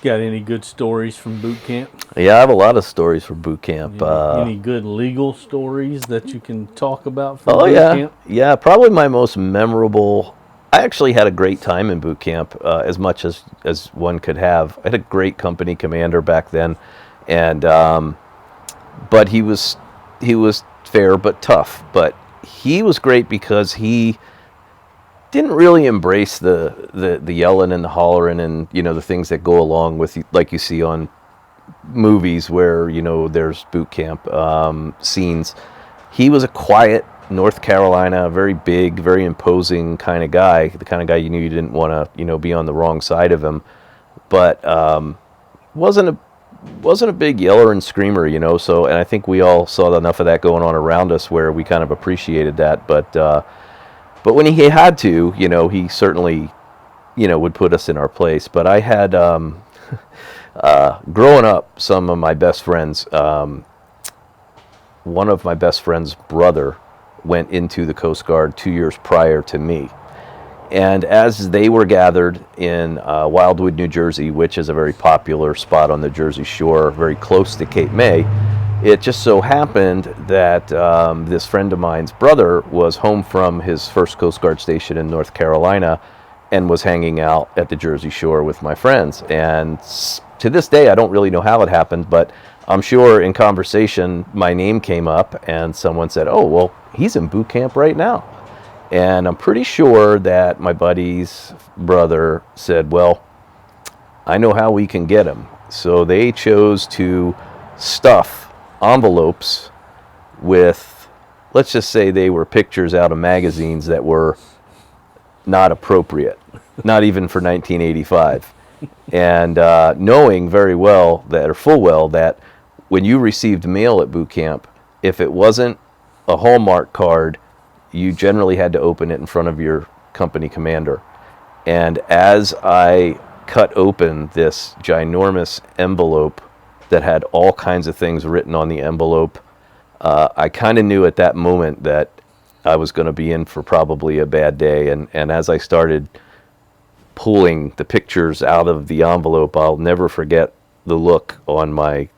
Got any good stories from boot camp? Yeah, I have a lot of stories from boot camp. Any good legal stories that you can talk about from Oh boot yeah, camp? yeah. Probably my most memorable. I actually had a great time in boot camp, as much as one could have. I had a great company commander back then, and but he was fair but tough. But he was great because he didn't really embrace the yelling and the hollering and the things that go along with like you see on movies where there's boot camp scenes. He was a quiet North Carolina, very big, very imposing kind of guy. The kind of guy you knew you didn't want to be on the wrong side of him, but wasn't a wasn't a big yeller and screamer, So, and I think we all saw enough of that going on around us where we kind of appreciated that. But when he had to, he certainly would put us in our place. But I had growing up, some of my best friends, one of my best friend's brother went into the Coast Guard 2 years prior to me. And as they were gathered in Wildwood, New Jersey, which is a very popular spot on the Jersey Shore, very close to Cape May, it just so happened that this friend of mine's brother was home from his first Coast Guard station in North Carolina and was hanging out at the Jersey Shore with my friends. And to this day, I don't really know how it happened, but I'm sure in conversation my name came up and someone said, "Oh, well, he's in boot camp right now." And I'm pretty sure that my buddy's brother said, "Well, I know how we can get him." So they chose to stuff envelopes with, let's just say they were pictures out of magazines that were not appropriate, not even for 1985. And knowing very well that, or full well, that when you received mail at boot camp, if it wasn't a Hallmark card, you generally had to open it in front of your company commander. And as I cut open this ginormous envelope that had all kinds of things written on the envelope, I kind of knew at that moment that I was going to be in for probably a bad day. And as I started pulling the pictures out of the envelope, I'll never forget the look on my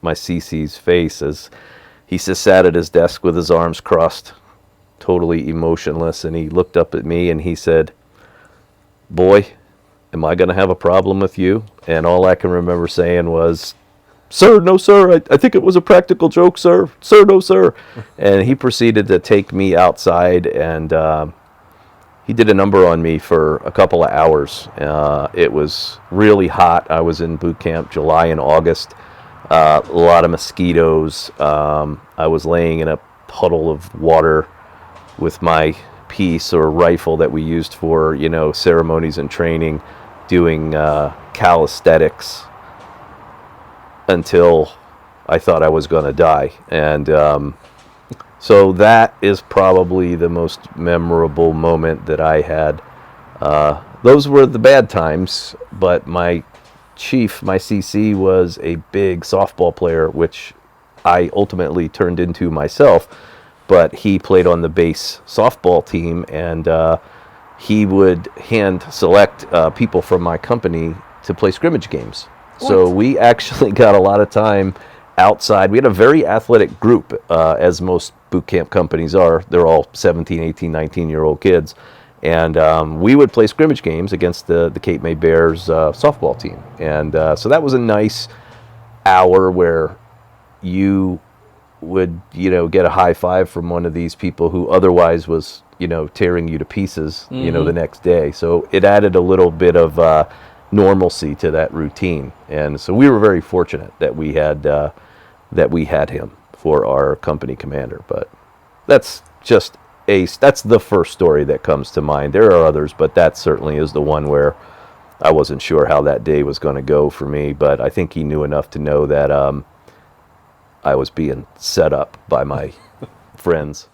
CC's face as he just sat at his desk with his arms crossed, totally emotionless, and he looked up at me and he said, "Boy, am I going to have a problem with you?" And all I can remember saying was, "Sir, no sir, I think it was a practical joke, sir. Sir, no sir." And he proceeded to take me outside, and he did a number on me for a couple of hours. It was really hot. I was in boot camp July and August. A lot of mosquitoes. I was laying in a puddle of water with my piece or rifle that we used for, ceremonies and training, doing calisthenics until I thought I was going to die. And so that is probably the most memorable moment that I had. Those were the bad times, but my chief, my CC, was a big softball player, which I ultimately turned into myself. But he played on the base softball team, and he would hand select people from my company to play scrimmage games. What? So we actually got a lot of time outside. We had a very athletic group, as most boot camp companies are. They're all 17, 18, 19-year-old kids. And we would play scrimmage games against the Cape May Bears softball team. And so that was a nice hour where you would, get a high five from one of these people who otherwise was, tearing you to pieces, the next day. So it added a little bit of normalcy to that routine. And so we were very fortunate that we had him for our company commander. But that's the first story that comes to mind. There are others, but that certainly is the one where I wasn't sure how that day was going to go for me. But I think he knew enough to know that I was being set up by my friends.